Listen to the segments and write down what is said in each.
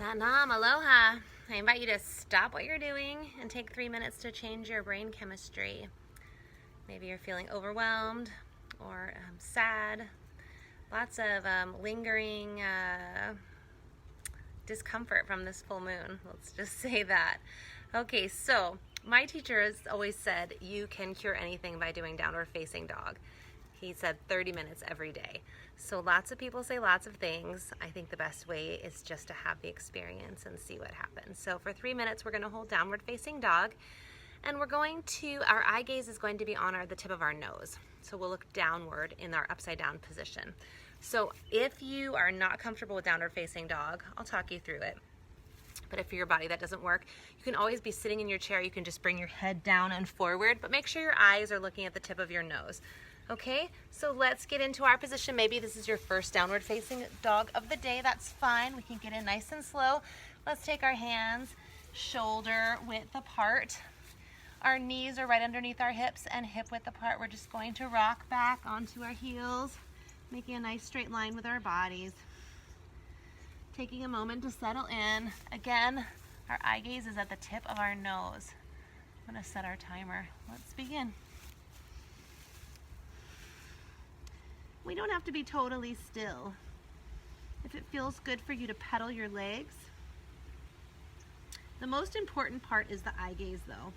Satnam, aloha. I invite you to stop what you're doing and take 3 minutes to change your brain chemistry. Maybe you're feeling overwhelmed or sad. Lots of lingering discomfort from this full moon. Let's just say that. Okay, so my teacher has always said you can cure anything by doing downward facing dog. He said 30 minutes every day. So lots of people say lots of things. I think the best way is just to have the experience and see what happens. So for 3 minutes, we're going to hold downward facing dog, and we're going to, our eye gaze is going to be on the tip of our nose. So we'll look downward in our upside down position. So if you are not comfortable with downward facing dog, I'll talk you through it. But if for your body that doesn't work, you can always be sitting in your chair. You can just bring your head down and forward, but make sure your eyes are looking at the tip of your nose. Okay, so let's get into our position. Maybe this is your first downward facing dog of the day. That's fine. We can get in nice and slow. Let's take our hands shoulder width apart. Our knees are right underneath our hips and hip width apart. We're just going to rock back onto our heels, making a nice straight line with our bodies. Taking a moment to settle in. Again, our eye gaze is at the tip of our nose. I'm going to set our timer. Let's begin. We don't have to be totally still. If it feels good for you to pedal your legs. The most important part is the eye gaze though.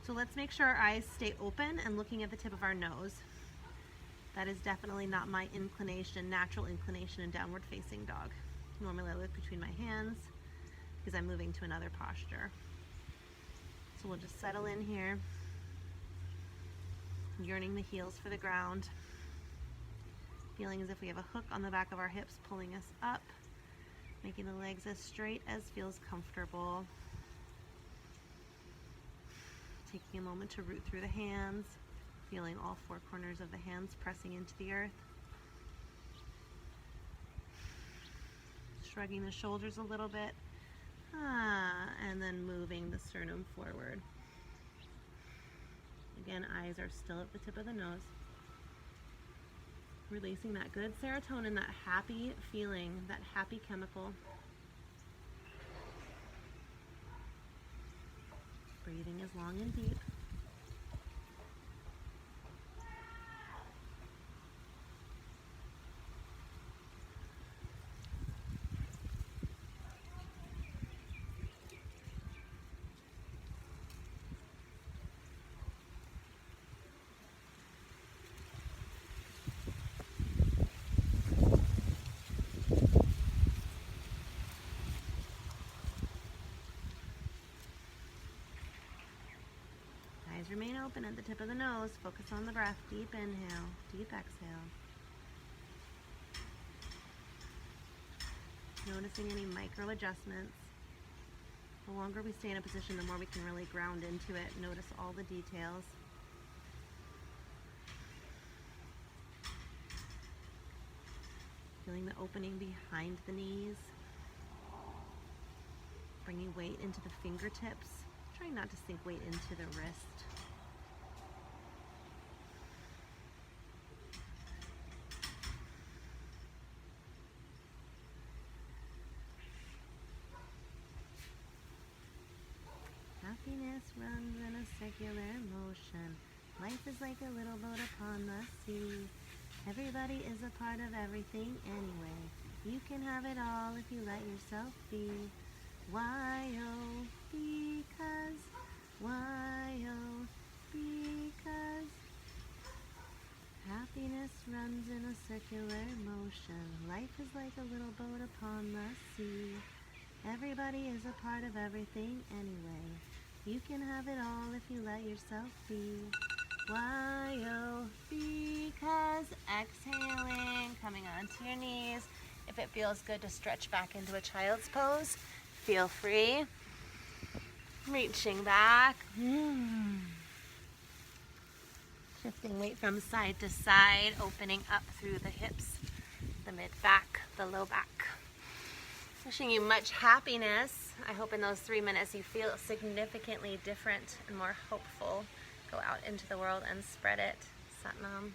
So let's make sure our eyes stay open and looking at the tip of our nose. That is definitely not my inclination, natural inclination in downward facing dog. Normally I look between my hands because I'm moving to another posture. So we'll just settle in here, yearning the heels for the ground. Feeling as if we have a hook on the back of our hips pulling us up, making the legs as straight as feels comfortable. Taking a moment to root through the hands, feeling all four corners of the hands pressing into the earth. Shrugging the shoulders a little bit, and then moving the sternum forward. Again, eyes are still at the tip of the nose. Releasing that good serotonin, that happy feeling, that happy chemical. Breathing as long and deep. Eyes remain open at the tip of the nose. Focus on the breath. Deep inhale, deep exhale. Noticing any micro adjustments. The longer we stay in a position, the more we can really ground into it. Notice all the details. Feeling the opening behind the knees. Bringing weight into the fingertips. Trying not to sink weight into the wrist. Happiness runs in a circular motion. Life is like a little boat upon the sea. Everybody is a part of everything anyway. You can have it all if you let yourself be. Why, oh, because. Why, oh, because. Happiness runs in a circular motion. Life is like a little boat upon the sea. Everybody is a part of everything anyway. You can have it all if you let yourself be. Why, oh, because. Exhaling, coming onto your knees. If it feels good to stretch back into a child's pose, feel free. Reaching back. Shifting weight from side to side, opening up through the hips, the mid-back, the low back. Wishing you much happiness. I hope in those 3 minutes you feel significantly different and more hopeful. Go out into the world and spread it. Satnam.